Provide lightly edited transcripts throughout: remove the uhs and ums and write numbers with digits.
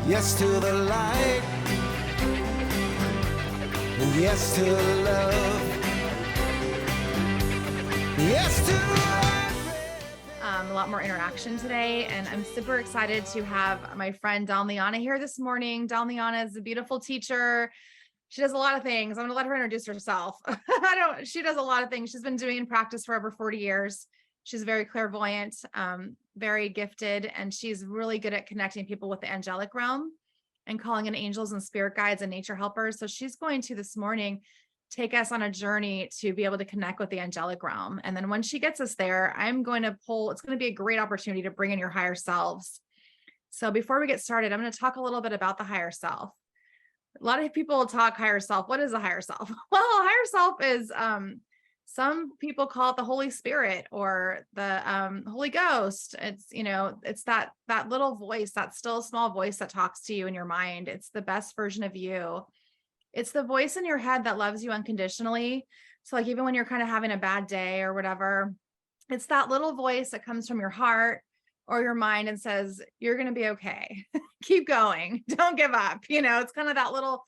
Yes to the light. Yes to love. Yes to a lot more interaction today, and I'm super excited to have my friend Lianna here this morning. Lianna is a beautiful teacher. She does a lot of things. I'm going to let her introduce herself. She does a lot of things. She's been doing practice for over 40 years. She's very clairvoyant, very gifted, and she's really good at connecting people with the angelic realm and calling in angels and spirit guides and nature helpers. So she's going to this morning take us on a journey to be able to connect with the angelic realm. And then when she gets us there, I'm going to it's going to be a great opportunity to bring in your higher selves. So before we get started, I'm going to talk a little bit about the higher self. A lot of people talk higher self. What is the higher self? Well, higher self is, some people call it the Holy Spirit or the Holy Ghost. It's, it's that little voice, that still small voice that talks to you in your mind. It's the best version of you. It's the voice in your head that loves you unconditionally. So like, even when you're kind of having a bad day or whatever, it's that little voice that comes from your heart or your mind and says, you're going to be okay. Keep going. Don't give up. It's kind of that little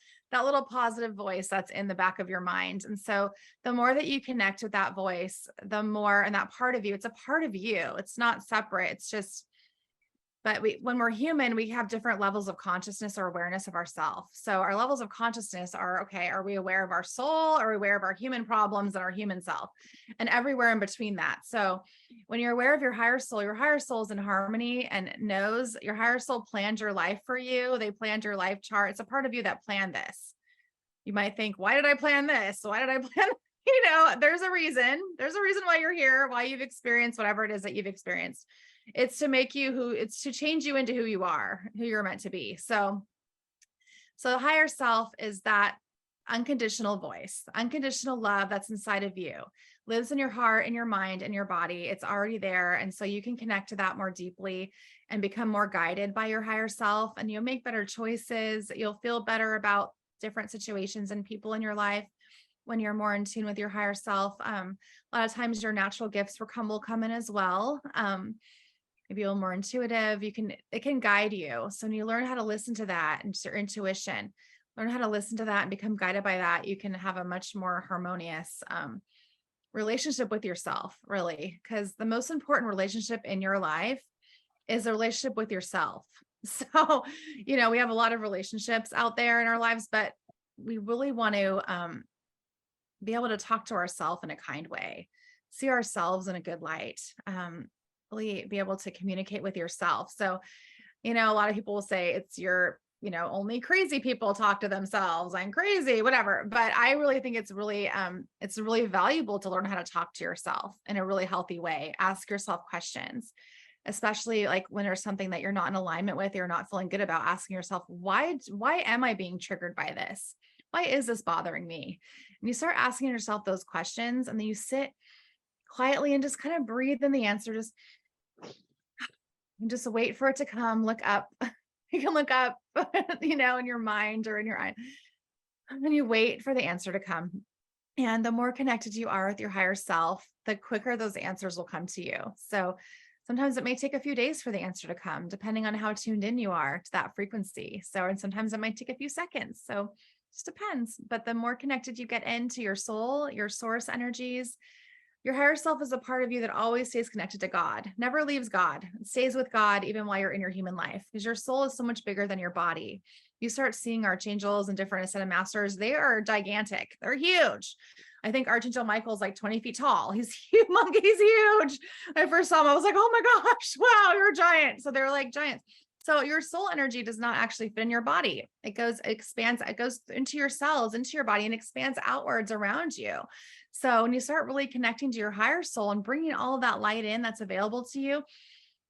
positive voice that's in the back of your mind. And so the more that you connect with that voice, the more, and that part of you, it's a part of you. It's not separate. It's just, but when we're human, we have different levels of consciousness or awareness of ourselves. So our levels of consciousness are, okay, are we aware of our soul? Are we aware of our human problems and our human self and everywhere in between that? So when you're aware of your higher soul is in harmony and knows your higher soul planned your life for you. They planned your life chart. It's a part of you that planned this. You might think, why did I plan this? Why did I plan? There's a reason. There's a reason why you're here, why you've experienced whatever it is that you've experienced. It's to make you it's to change you into who you are, who you're meant to be. So the higher self is that unconditional voice, unconditional love that's inside of you, lives in your heart, in your mind, in your body. It's already there. And so you can connect to that more deeply and become more guided by your higher self, and you'll make better choices. You'll feel better about different situations and people in your life when you're more in tune with your higher self. A lot of times your natural gifts will come in as well. Maybe a little more intuitive. It can guide you. So when you learn how to listen to that and your intuition, learn how to listen to that and become guided by that, you can have a much more harmonious relationship with yourself, really. Because the most important relationship in your life is a relationship with yourself. So, we have a lot of relationships out there in our lives, but we really want to be able to talk to ourselves in a kind way, see ourselves in a good light, really be able to communicate with yourself. So, a lot of people will say it's your, only crazy people talk to themselves. I'm crazy, whatever. But I really think it's really valuable to learn how to talk to yourself in a really healthy way. Ask yourself questions, especially like when there's something that you're not in alignment with, you're not feeling good about, asking yourself, why am I being triggered by this? Why is this bothering me? And you start asking yourself those questions, and then you sit quietly and just kind of breathe in the answer. Just wait for it to come. Look up. You can look up, in your mind or in your eye. And then you wait for the answer to come. And the more connected you are with your higher self, the quicker those answers will come to you. So sometimes it may take a few days for the answer to come, depending on how tuned in you are to that frequency. And sometimes it might take a few seconds. So it just depends. But the more connected you get into your soul, your source energies, your higher self is a part of you that always stays connected to God, never leaves God. It stays with God even while you're in your human life, because your soul is so much bigger than your body. You start seeing archangels and different ascended masters. They are gigantic. They're huge. I think Archangel Michael is like 20 feet tall. He's humongous. He's huge. When I first saw him, I was like, oh my gosh, wow, you're a giant. So they're like giants. So your soul energy does not actually fit in your body. It goes into your cells, into your body, and expands outwards around you. So when you start really connecting to your higher soul and bringing all of that light in that's available to you,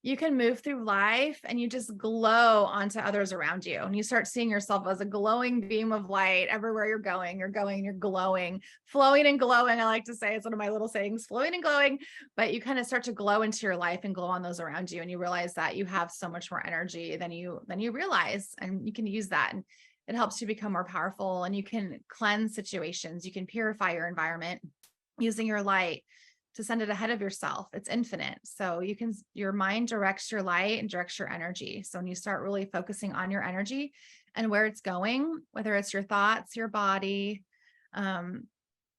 you can move through life and you just glow onto others around you. And you start seeing yourself as a glowing beam of light everywhere you're going, you're glowing, flowing and glowing. I like to say, it's one of my little sayings, flowing and glowing, but you kind of start to glow into your life and glow on those around you. And you realize that you have so much more energy than you realize, and you can use that. And it helps you become more powerful, and you can cleanse situations. You can purify your environment using your light. to send it ahead of yourself. It's infinite. So your mind directs your light and directs your energy. So when you start really focusing on your energy and where it's going, whether it's your thoughts, your body,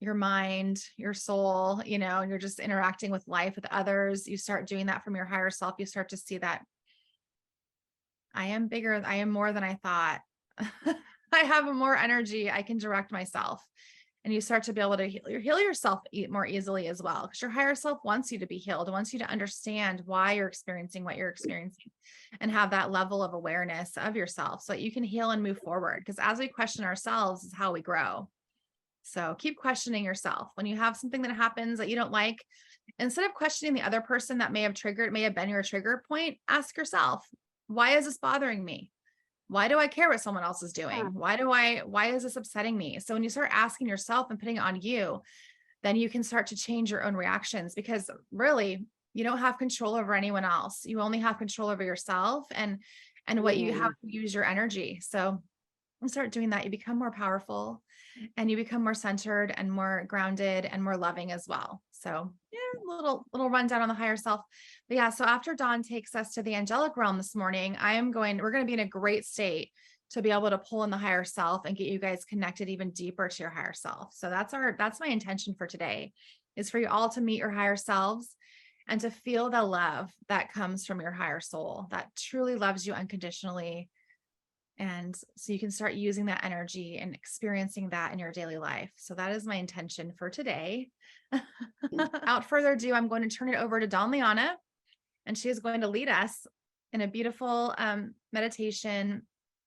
your mind, your soul, and you're just interacting with life, with others, you start doing that from your higher self. You start to see that I am bigger. I am more than I thought. I have more energy. I can direct myself. And you start to be able to heal yourself more easily as well, because your higher self wants you to be healed, wants you to understand why you're experiencing what you're experiencing and have that level of awareness of yourself so that you can heal and move forward. Because as we question ourselves is how we grow. So keep questioning yourself. When you have something that happens that you don't like, instead of questioning the other person that may have been your trigger point, ask yourself, why is this bothering me? Why do I care what someone else is doing? Why is this upsetting me? So when you start asking yourself and putting it on you, then you can start to change your own reactions, because really you don't have control over anyone else. You only have control over yourself and what you have to use your energy. So you start doing that, you become more powerful and you become more centered and more grounded and more loving as well. So yeah, little rundown on the higher self. But yeah, so after Dawn takes us to the angelic realm this morning, we're going to be in a great state to be able to pull in the higher self and get you guys connected even deeper to your higher self. So that's my intention for today, is for you all to meet your higher selves and to feel the love that comes from your higher soul that truly loves you unconditionally. And so you can start using that energy and experiencing that in your daily life. So that is my intention for today. Without further ado, I'm going to turn it over to Dawn Lianna, and she is going to lead us in a beautiful meditation,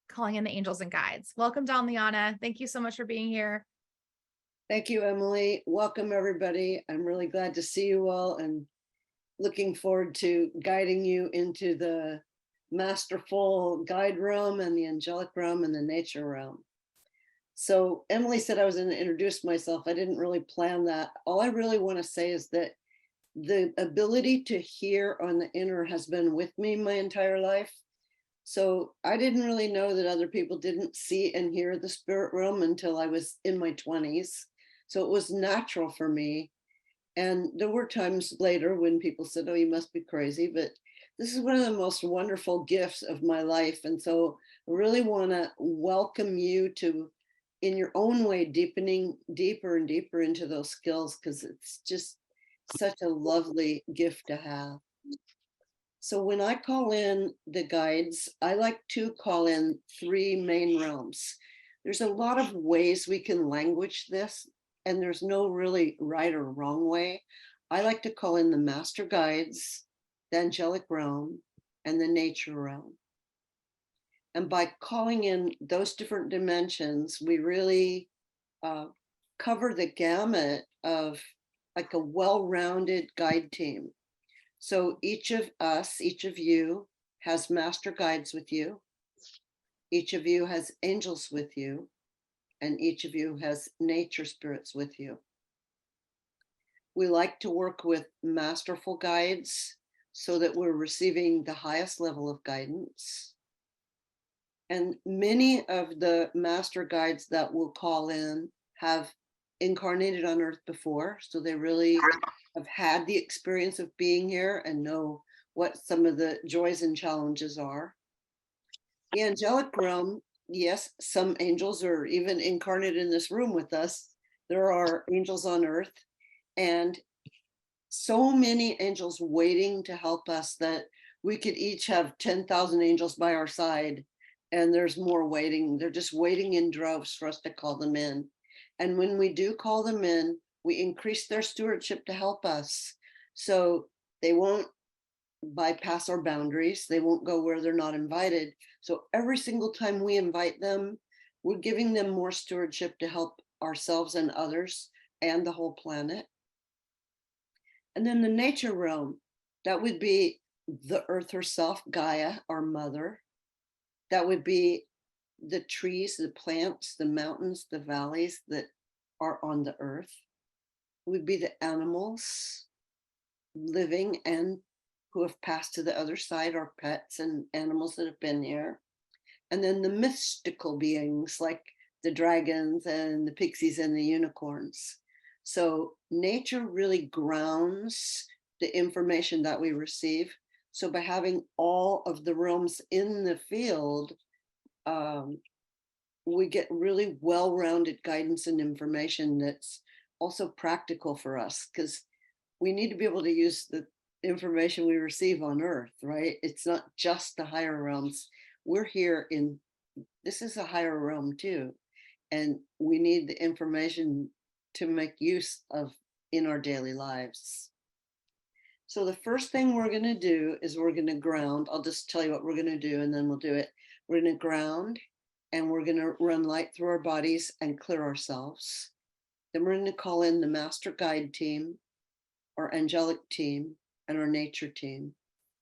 calling in the angels and guides. Welcome, Dawn Lianna. Thank you so much for being here. Thank you, Emily. Welcome, everybody. I'm really glad to see you all and looking forward to guiding you into the masterful guide realm and the angelic realm and the nature realm. So Emily said I was going to introduce myself. I didn't really plan that. All I really want to say is that the ability to hear on the inner has been with me my entire life. So I didn't really know that other people didn't see and hear the spirit realm until I was in my 20s. So it was natural for me. And there were times later when people said, oh, you must be crazy, but this is one of the most wonderful gifts of my life. And so I really want to welcome you to, in your own way, deepening deeper and deeper into those skills, because it's just such a lovely gift to have. So when I call in the guides, I like to call in 3 main realms. There's a lot of ways we can language this, and there's no really right or wrong way. I like to call in the master guides, the angelic realm, and the nature realm. And by calling in those different dimensions, we really cover the gamut of like a well-rounded guide team. So each of us, each of you has master guides with you. Each of you has angels with you. And each of you has nature spirits with you. We like to work with masterful guides so that we're receiving the highest level of guidance. And many of the master guides that we'll call in have incarnated on Earth before. So they really have had the experience of being here and know what some of the joys and challenges are. The angelic realm, yes, some angels are even incarnate in this room with us. There are angels on Earth, and so many angels waiting to help us that we could each have 10,000 angels by our side, and there's more waiting. They're just waiting in droves for us to call them in. And when we do call them in, we increase their stewardship to help us. So they won't bypass our boundaries. They won't go where they're not invited. So every single time we invite them, we're giving them more stewardship to help ourselves and others and the whole planet. And then the nature realm, that would be the earth herself, Gaia, our mother. That would be the trees, the plants, the mountains, the valleys that are on the earth. It would be the animals, living and who have passed to the other side, our pets and animals that have been here. And then the mystical beings like the dragons and the pixies and the unicorns. So nature really grounds the information that we receive. So by having all of the realms in the field, um, we get really well-rounded guidance and information that's also practical for us, because we need to be able to use the information we receive on earth, right? It's not just the higher realms. We're here in, this is a higher realm too, and we need the information to make use of in our daily lives. So the first thing we're going to do is we're going to ground. I'll just tell you what we're going to do and then we'll do it. We're going to ground, and we're going to run light through our bodies and clear ourselves. Then we're going to call in the master guide team, our angelic team, and our nature team,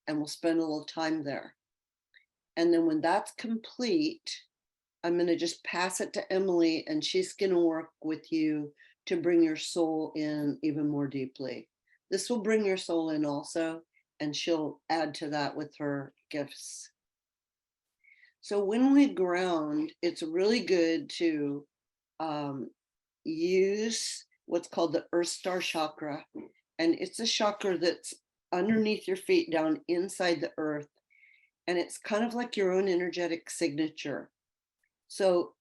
and we'll spend a little time there. And then when that's complete, I'm going to just pass it to Emily, and she's going to work with you to bring your soul in even more deeply. This will bring your soul in also, and she'll add to that with her gifts. So when we ground, it's really good to use what's called the Earth Star chakra. And it's a chakra that's underneath your feet, down inside the earth. And it's kind of like your own energetic signature. So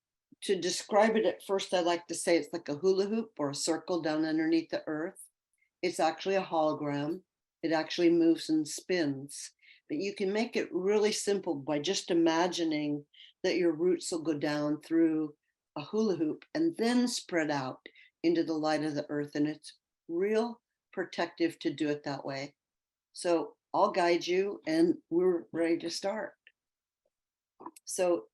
to describe it at first, I like to say it's like a hula hoop or a circle down underneath the earth. It's actually a hologram. It actually moves and spins. But you can make it really simple by just imagining that your roots will go down through a hula hoop and then spread out into the light of the earth. And it's real protective to do it that way. So I'll guide you, and we're ready to start. So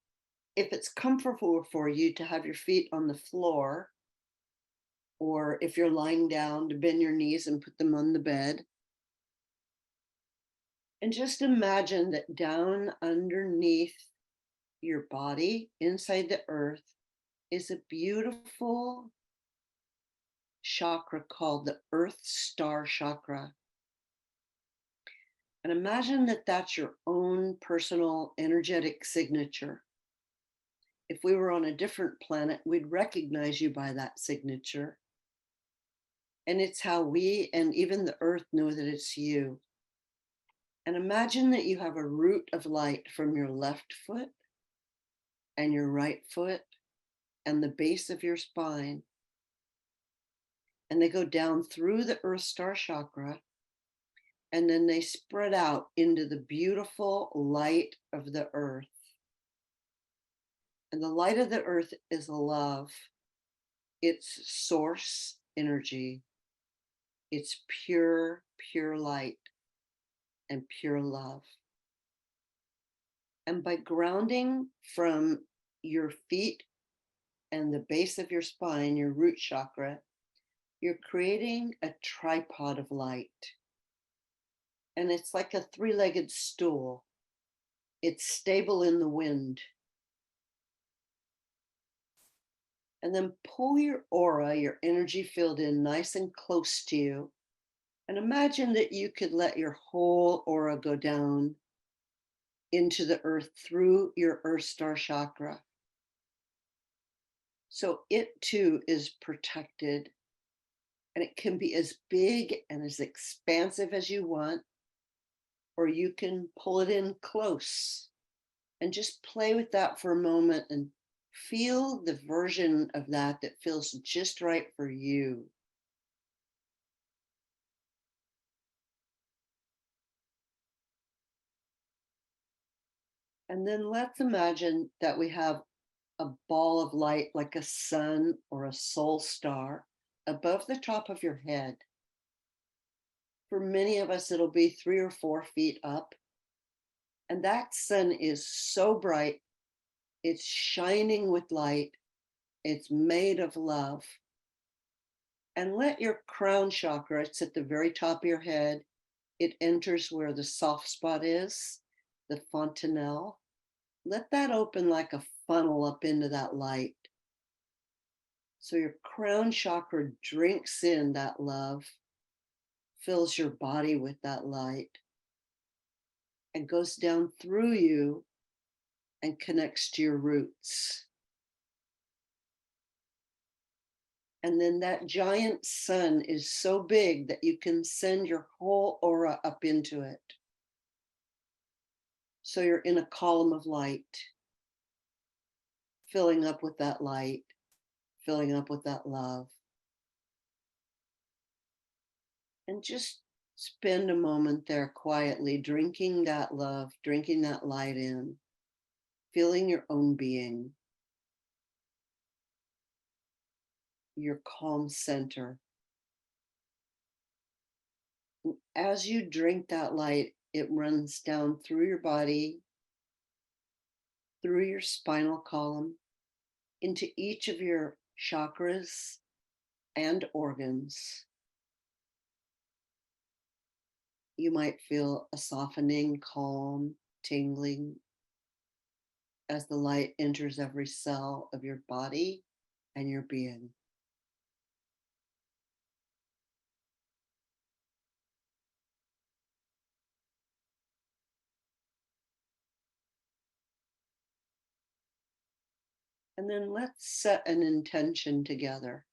if it's comfortable for you to have your feet on the floor, or if you're lying down, to bend your knees and put them on the bed. And just imagine that down underneath your body, inside the earth, is a beautiful chakra called the Earth Star chakra. And imagine that that's your own personal energetic signature. If we were on a different planet, we'd recognize you by that signature. And it's how we and even the earth know that it's you. And imagine that you have a root of light from your left foot and your right foot and the base of your spine. And they go down through the Earth Star chakra, and then they spread out into the beautiful light of the earth. And the light of the earth is love. It's source energy. It's pure, pure light and pure love. And by grounding from your feet and the base of your spine, your root chakra, you're creating a tripod of light. And it's like a three-legged stool. It's stable in the wind. And then pull your aura, your energy field in nice and close to you. And imagine that you could let your whole aura go down into the earth through your Earth Star chakra. So it too is protected, and it can be as big and as expansive as you want, or you can pull it in close and just play with that for a moment and feel the version of that that feels just right for you. And then let's imagine that we have a ball of light like a sun or a soul star above the top of your head. For many of us, it'll be 3 or 4 feet up. And that sun is so bright, it's shining with light, it's made of love. And let your crown chakra, it's at the very top of your head, it enters where the soft spot is, the fontanelle. Let that open like a funnel up into that light. So your crown chakra drinks in that love, fills your body with that light, and goes down through you and connects to your roots. And then that giant sun is so big that you can send your whole aura up into it. So you're in a column of light, filling up with that light, filling up with that love. And just spend a moment there quietly, drinking that love, drinking that light in, feeling your own being, your calm center. As you drink that light, it runs down through your body, through your spinal column, into each of your chakras and organs. You might feel a softening, calm, tingling as the light enters every cell of your body and your being. And then let's set an intention together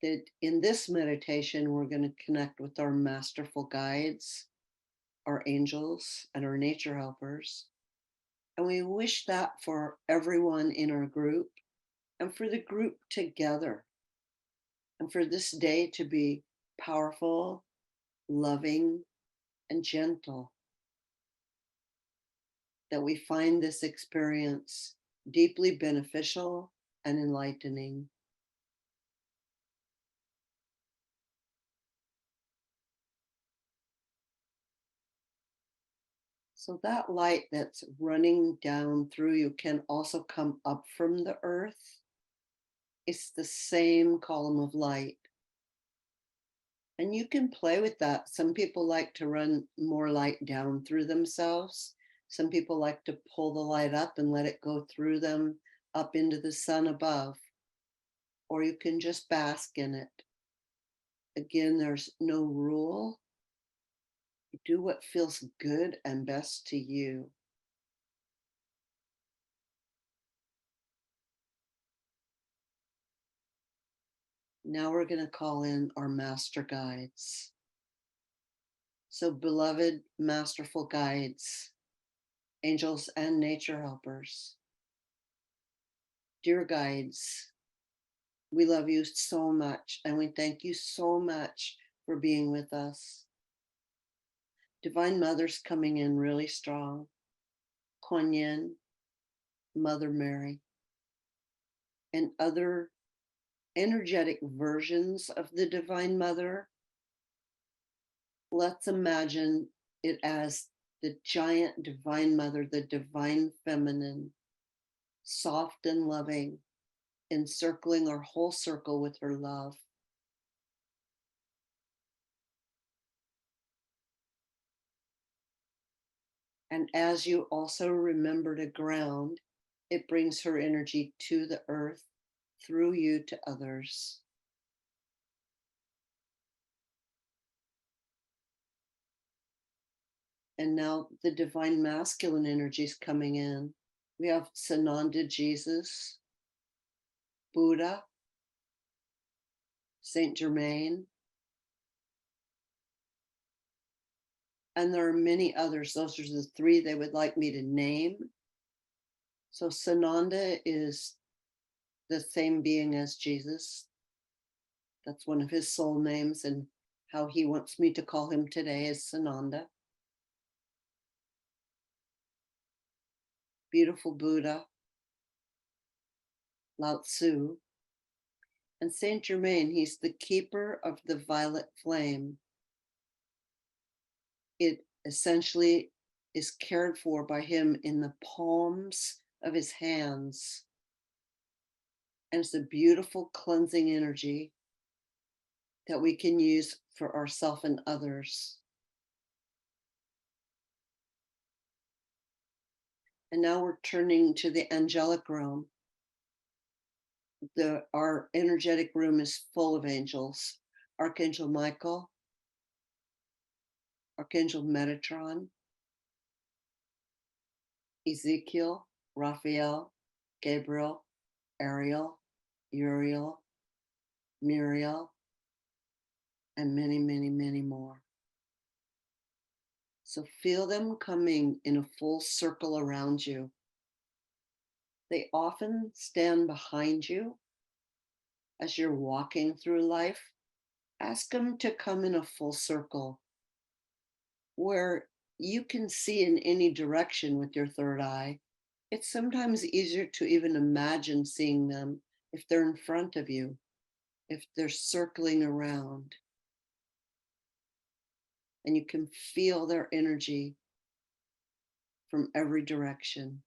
that in this meditation, we're going to connect with our masterful guides, our angels, and our nature helpers. And we wish that for everyone in our group and for the group together. And for this day to be powerful, loving, and gentle. That we find this experience deeply beneficial and enlightening. So that light that's running down through you can also come up from the earth. It's the same column of light. And you can play with that. Some people like to run more light down through themselves. Some people like to pull the light up and let it go through them up into the sun above. Or you can just bask in it. Again, there's no rule. Do what feels good and best to you. Now we're going to call in our master guides. So, beloved, masterful guides, angels and nature helpers, dear guides, we love you so much and we thank you so much for being with us. Divine Mother's coming in really strong. Kuan Yin, Mother Mary, and other energetic versions of the Divine Mother. Let's imagine it as the giant Divine Mother, the Divine Feminine, soft and loving, encircling our whole circle with her love. And as you also remember to ground, it brings her energy to the earth through you to others. And now the divine masculine energy is coming in. We have Sananda Jesus, Buddha, Saint Germain, and there are many others. Those are the three they would like me to name. So Sananda is the same being as Jesus. That's one of his soul names, and how he wants me to call him today is Sananda. Beautiful Buddha, Lao Tzu, and Saint Germain. He's the keeper of the violet flame. It essentially is cared for by him in the palms of his hands. And it's a beautiful cleansing energy that we can use for ourselves and others. And now we're turning to the angelic realm. Our energetic room is full of angels. Archangel Michael, Archangel Metatron, Ezekiel, Raphael, Gabriel, Ariel, Uriel, Muriel, and many, many, many more. So feel them coming in a full circle around you. They often stand behind you as you're walking through life. Ask them to come in a full circle where you can see in any direction with your third eye. It's sometimes easier to even imagine seeing them if they're in front of you, if they're circling around, and you can feel their energy from every direction.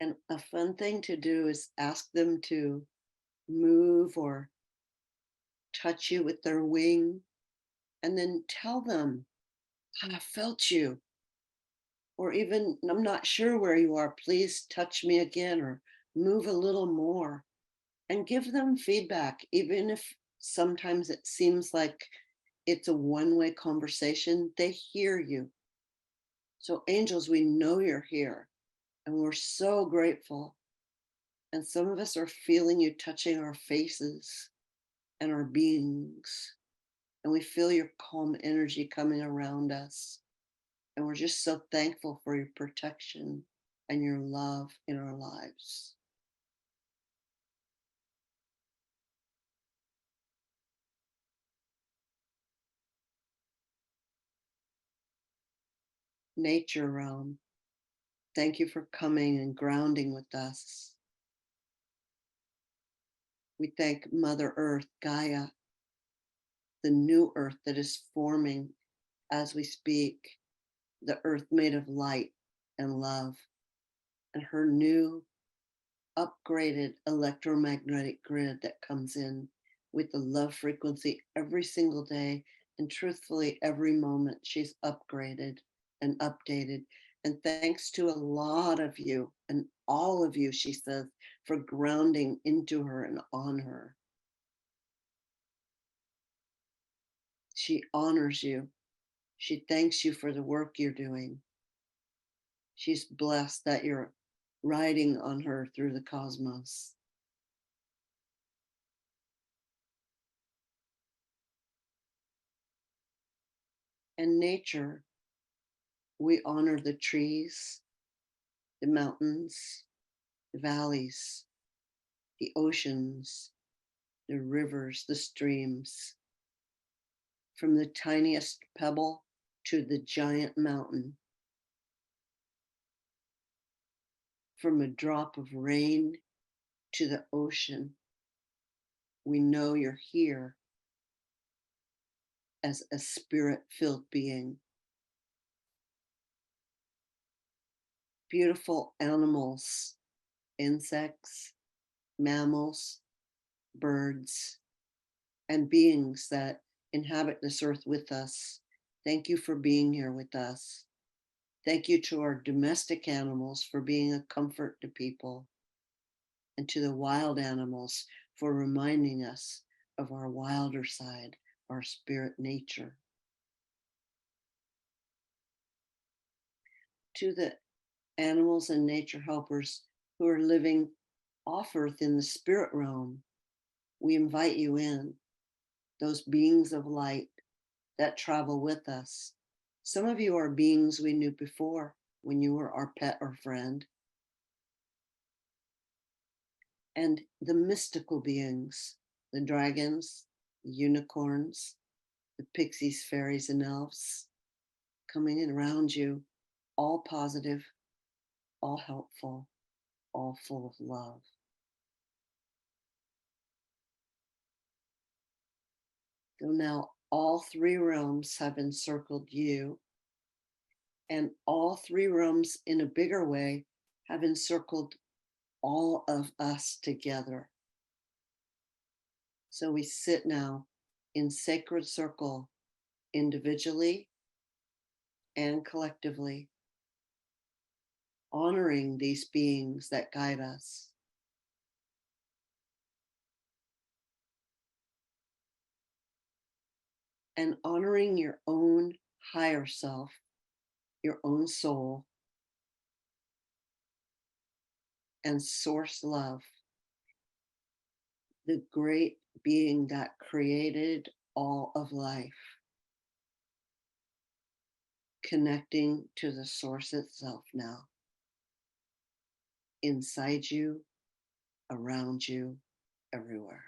And a fun thing to do is ask them to move or touch you with their wing, and then tell them, I felt you. Or even, I'm not sure where you are, please touch me again, or move a little more. And give them feedback, even if sometimes it seems like it's a one-way conversation, they hear you. So, angels, we know you're here, and we're so grateful. And some of us are feeling you touching our faces and our beings. And we feel your calm energy coming around us. And we're just so thankful for your protection and your love in our lives. Nature realm, thank you for coming and grounding with us. We thank Mother Earth, Gaia, the new earth that is forming as we speak, the earth made of light and love, and her new upgraded electromagnetic grid that comes in with the love frequency every single day. And truthfully, every moment she's upgraded and updated. And thanks to a lot of you and all of you, she says, for grounding into her and on her. She honors you. She thanks you for the work you're doing. She's blessed that you're riding on her through the cosmos. And nature, we honor the trees, the mountains, the valleys, the oceans, the rivers, the streams, from the tiniest pebble to the giant mountain, from a drop of rain to the ocean. We know you're here as a spirit-filled being. Beautiful animals, insects, mammals, birds, and beings that inhabit this earth with us. Thank you for being here with us. Thank you to our domestic animals for being a comfort to people, and to the wild animals for reminding us of our wilder side, our spirit nature. To the animals and nature helpers who are living off earth in the spirit realm, we invite you in, those beings of light that travel with us. Some of you are beings we knew before when you were our pet or friend. And the mystical beings, the dragons, the unicorns, the pixies, fairies, and elves coming in around you, all positive, all helpful, all full of love. So now all three realms have encircled you, and all three realms in a bigger way have encircled all of us together. So we sit now in sacred circle, individually and collectively, honoring these beings that guide us. And honoring your own higher self, your own soul, and source love, the great being that created all of life, connecting to the source itself now, inside you, around you, everywhere.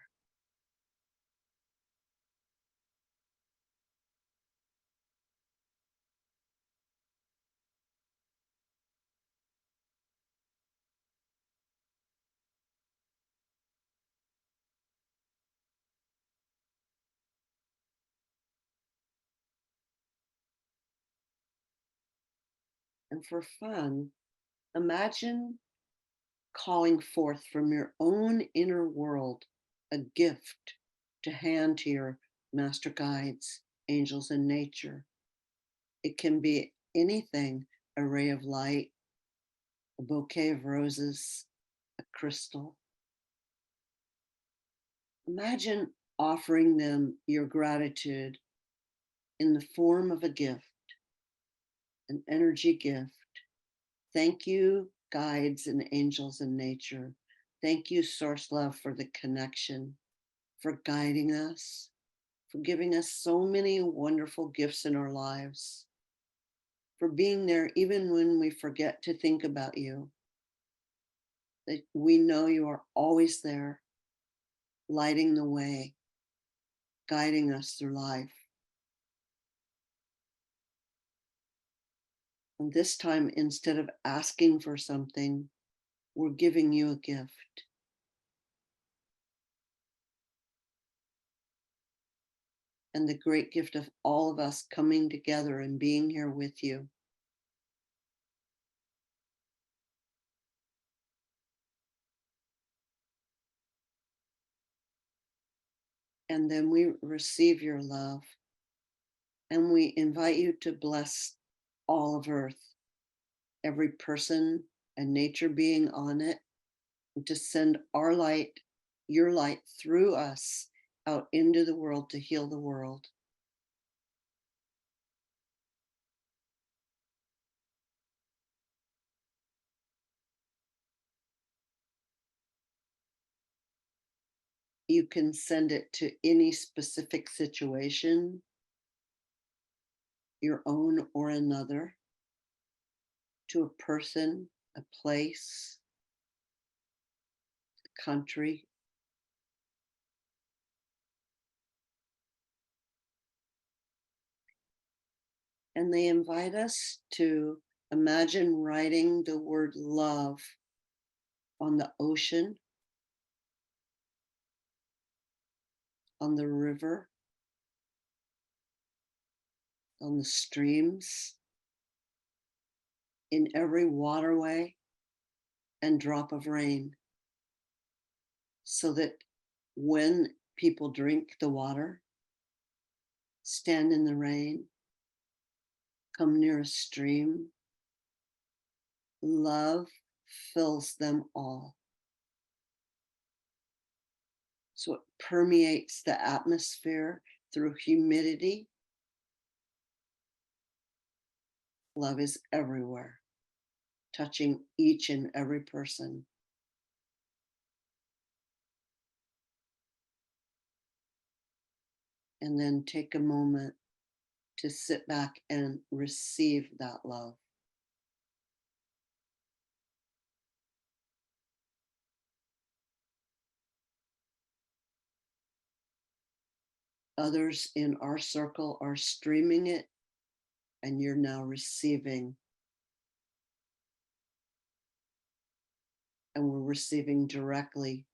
And for fun, imagine calling forth from your own inner world a gift to hand to your master guides, angels, and nature. It can be anything: a ray of light, a bouquet of roses, a crystal. Imagine offering them your gratitude in the form of a gift, an energy gift. Thank you, guides and angels in nature. Thank you, Source Love, for the connection, for guiding us, for giving us so many wonderful gifts in our lives, for being there even when we forget to think about you, that we know you are always there, lighting the way, guiding us through life. And this time, instead of asking for something, we're giving you a gift. And the great gift of all of us coming together and being here with you. And then we receive your love, and we invite you to bless all of Earth, every person and nature being on it, and to send our light, your light through us out into the world to heal the world. You can send it to any specific situation, your own or another, to a person, a place, a country. And they invite us to imagine writing the word love on the ocean, on the river, on the streams, in every waterway and drop of rain, so that when people drink the water, stand in the rain, come near a stream, love fills them all. So it permeates the atmosphere through humidity. Love is everywhere, touching each and every person. And then take a moment to sit back and receive that love. Others in our circle are streaming it, and you're now receiving. And we're receiving directly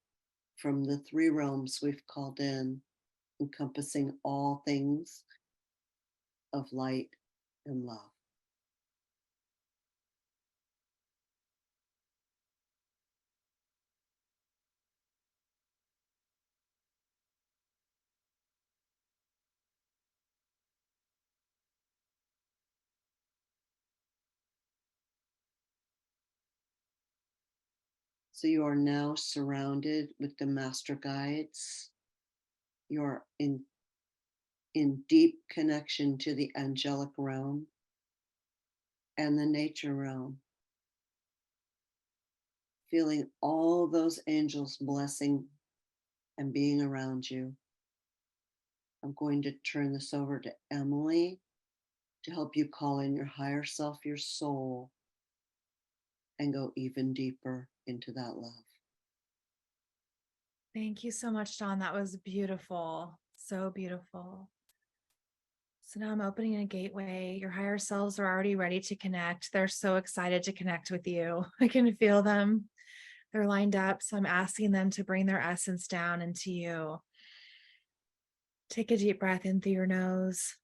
from the three realms we've called in, encompassing all things of light and love. So you are now surrounded with the master guides. You're in deep connection to the angelic realm and the nature realm, feeling all those angels blessing and being around you. I'm going to turn this over to Emily to help you call in your higher self, your soul, and go even deeper into that love. Thank you so much, Dawn. That was beautiful. So beautiful. So now I'm opening a gateway. Your higher selves are already ready to connect. They're so excited to connect with you. I can feel them. They're lined up. So I'm asking them to bring their essence down into you. Take a deep breath in through your nose.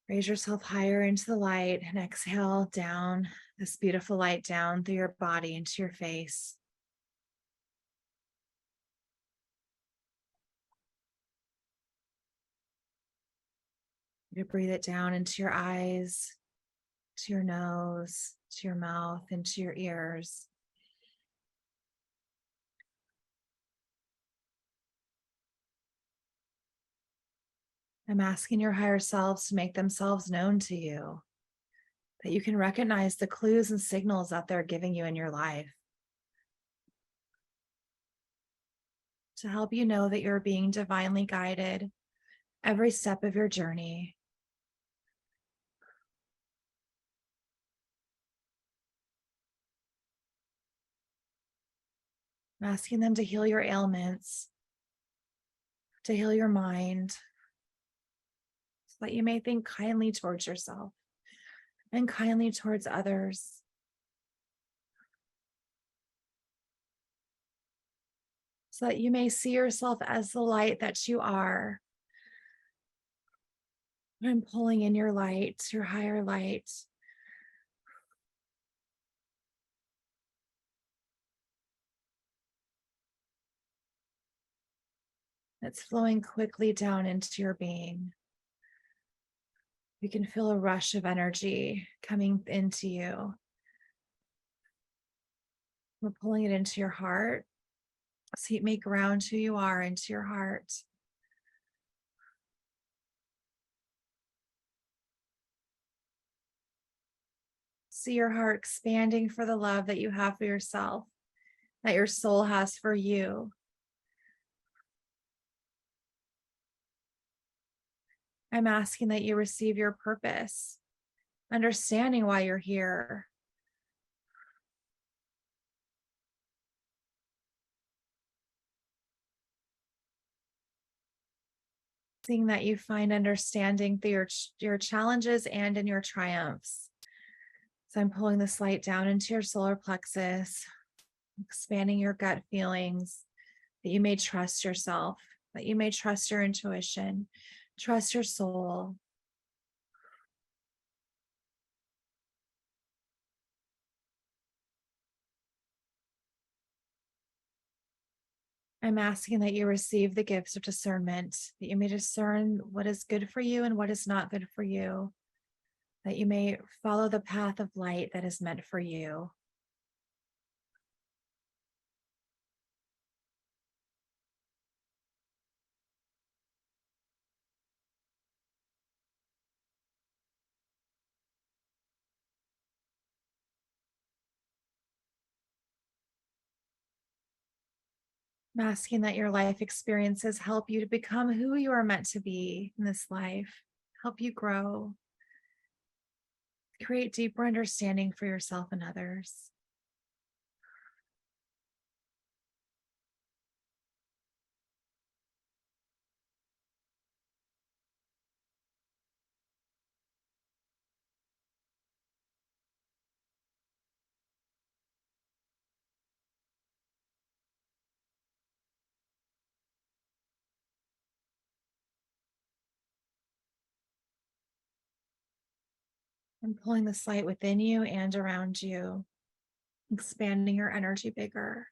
Raise yourself higher into the light and exhale down this beautiful light down through your body into your face. You breathe it down into your eyes, to your nose, to your mouth, into your ears. I'm asking your higher selves to make themselves known to you, that you can recognize the clues and signals that they're giving you in your life, to help you know that you're being divinely guided every step of your journey. I'm asking them to heal your ailments, to heal your mind, so that you may think kindly towards yourself and kindly towards others. So that you may see yourself as the light that you are. I'm pulling in your light, your higher light. It's flowing quickly down into your being. You can feel a rush of energy coming into you. We're pulling it into your heart, so you may ground who you are into your heart. See your heart expanding for the love that you have for yourself, that your soul has for you. I'm asking that you receive your purpose, understanding why you're here. Seeing that you find understanding through your challenges and in your triumphs. So I'm pulling this light down into your solar plexus, expanding your gut feelings, that you may trust yourself, that you may trust your intuition, trust your soul. I'm asking that you receive the gifts of discernment, that you may discern what is good for you and what is not good for you, that you may follow the path of light that is meant for you. I'm asking that your life experiences help you to become who you are meant to be in this life, help you grow, create deeper understanding for yourself and others. I'm pulling this light within you and around you, expanding your energy bigger.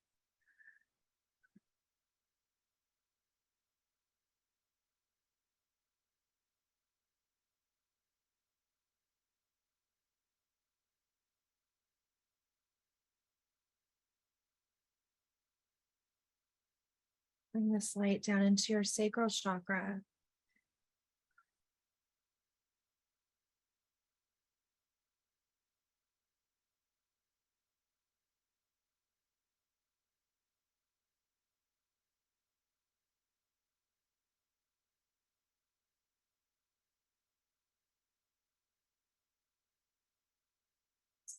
Bring this light down into your sacral chakra.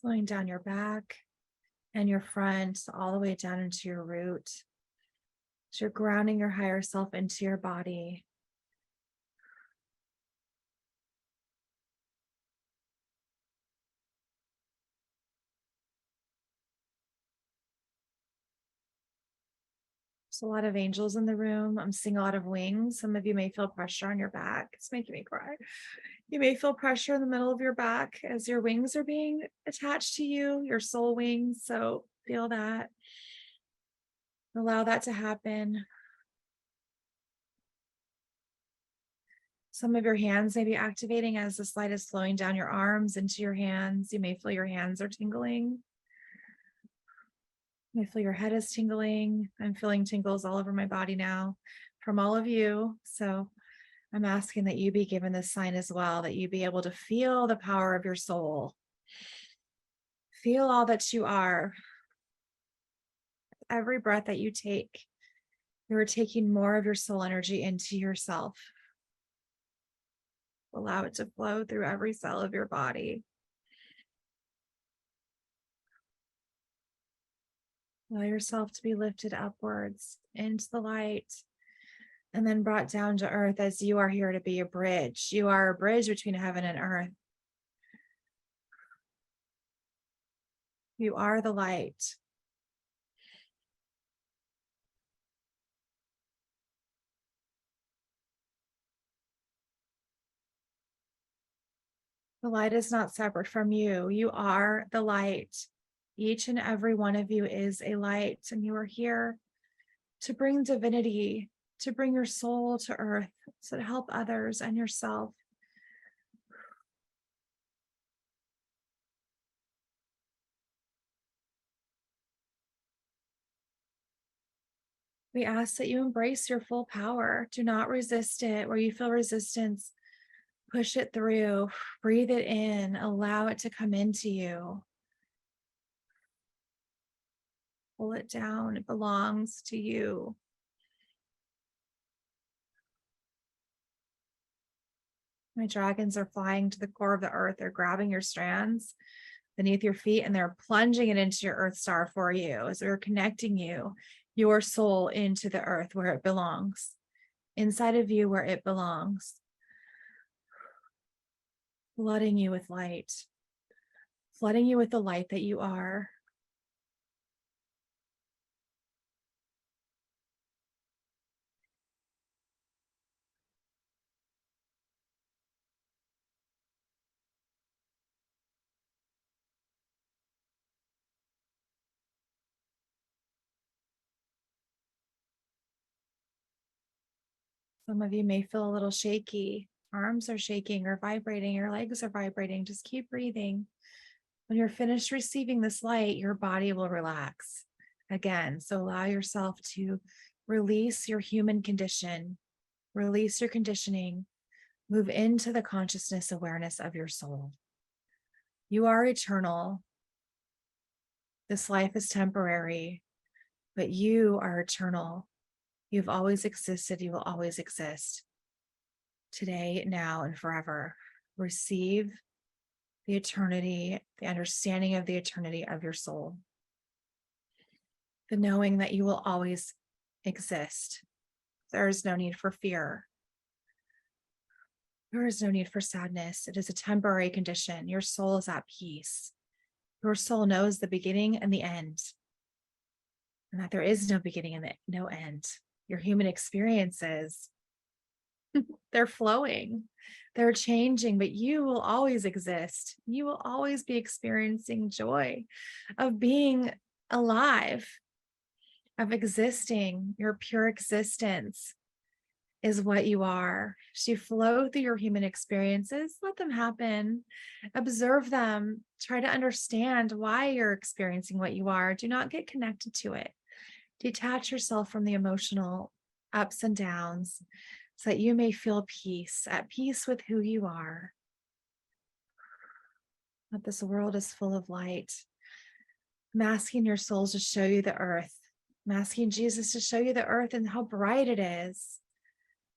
Flowing down your back and your front, all the way down into your root. So you're grounding your higher self into your body. There's a lot of angels in the room. I'm seeing a lot of wings. Some of you may feel pressure on your back. It's making me cry. You may feel pressure in the middle of your back as your wings are being attached to you, your soul wings. So feel that. Allow that to happen. Some of your hands may be activating as this light is flowing down your arms into your hands. You may feel your hands are tingling. You may feel your head is tingling. I'm feeling tingles all over my body now from all of you. So I'm asking that you be given this sign as well, that you be able to feel the power of your soul. Feel all that you are. Every breath that you take, you are taking more of your soul energy into yourself. Allow it to flow through every cell of your body. Allow yourself to be lifted upwards into the light and then brought down to earth as you are here to be a bridge. You are a bridge between heaven and earth. You are the light. The light is not separate from you. You are the light. Each and every one of you is a light, and you are here to bring divinity, to bring your soul to earth, so to help others and yourself. We ask that you embrace your full power. Do not resist it. Where you feel resistance, push it through, breathe it in, allow it to come into you. Pull it down. It belongs to you. My dragons are flying to the core of the earth. They're grabbing your strands beneath your feet and they're plunging it into your earth star for you as they're connecting you, your soul, into the earth where it belongs, inside of you where it belongs, flooding you with light, flooding you with the light that you are. Some of you may feel a little shaky. Arms are shaking or vibrating, your legs are vibrating. Just keep breathing. When you're finished receiving this light, your body will relax again. So allow yourself to release your human condition, release your conditioning, move into the consciousness awareness of your soul. You are eternal. This life is temporary, but you are eternal. You've always existed. You will always exist. Today, now, and forever. Receive the eternity, the understanding of the eternity of your soul. The knowing that you will always exist. There is no need for fear. There is no need for sadness. It is a temporary condition. Your soul is at peace. Your soul knows the beginning and the end, and that there is no beginning and no end. Your human experiences, they're flowing, they're changing, but you will always exist. You will always be experiencing joy of being alive, of existing. Your pure existence is what you are. So you flow through your human experiences, let them happen, observe them, try to understand why you're experiencing what you are. Do not get connected to it. Detach yourself from the emotional ups and downs so that you may feel peace, at peace with who you are. That this world is full of light. I'm asking your souls to show you the earth. I'm asking Jesus to show you the earth and how bright it is.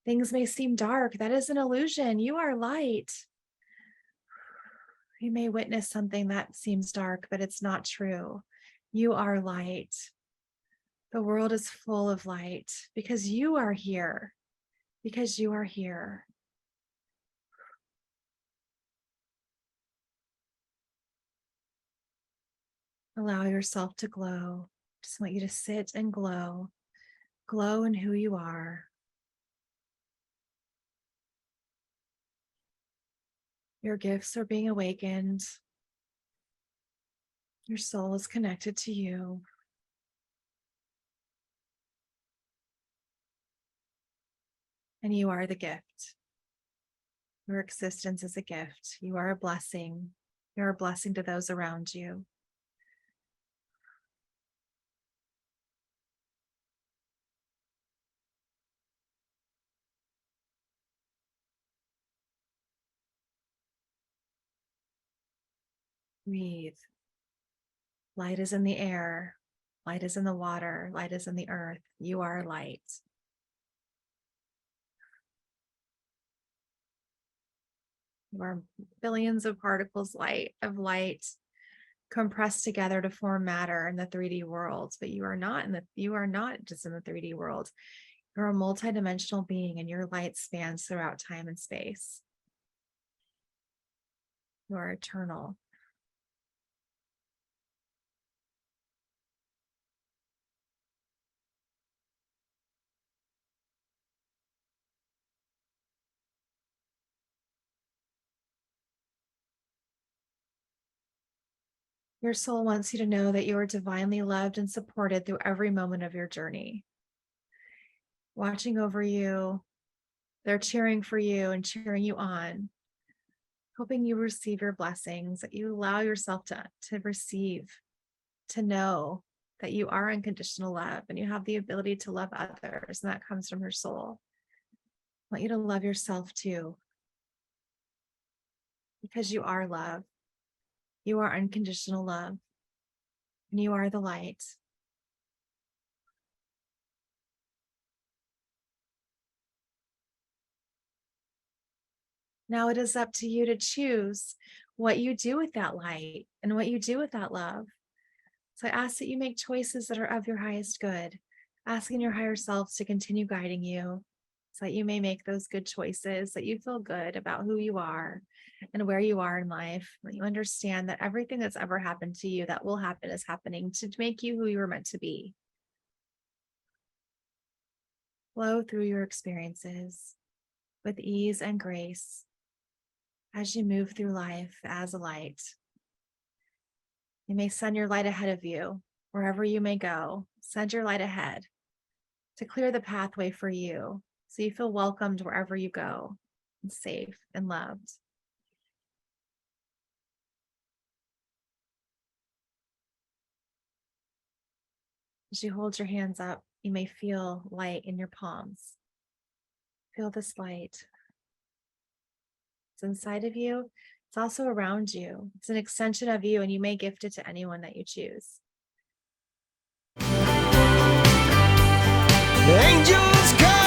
Things may seem dark. That is an illusion. You are light. You may witness something that seems dark, but it's not true. You are light. The world is full of light because you are here. Because you are here. Allow yourself to glow. Just want you to sit and glow. Glow in who you are. Your gifts are being awakened. Your soul is connected to you. And you are the gift. Your existence is a gift. You are a blessing. You're a blessing to those around you. Breathe. Light is in the air. Light is in the water. Light is in the earth. You are light. You are billions of particles of light compressed together to form matter in the 3D world. But you are not just in the 3D world. You're a multidimensional being, and your light spans throughout time and space. You are eternal. Your soul wants you to know that you are divinely loved and supported through every moment of your journey. Watching over you, they're cheering for you and cheering you on, hoping you receive your blessings, that you allow yourself to receive, to know that you are unconditional love and you have the ability to love others, and that comes from your soul. I want you to love yourself too, because you are love. You are unconditional love, and you are the light. Now it is up to you to choose what you do with that light and what you do with that love. So I ask that you make choices that are of your highest good, asking your higher selves to continue guiding you so that you may make those good choices, that you feel good about who you are and where you are in life, that you understand that everything that's ever happened to you that will happen is happening to make you who you were meant to be. Flow through your experiences with ease and grace as you move through life as a light. You may send your light ahead of you wherever you may go. Send your light ahead to clear the pathway for you so you feel welcomed wherever you go and safe and loved. As you hold your hands up, you may feel light in your palms. Feel this light. It's inside of you. It's also around you. It's an extension of you, and you may gift it to anyone that you choose. Angels come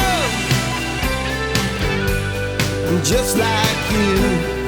just like you.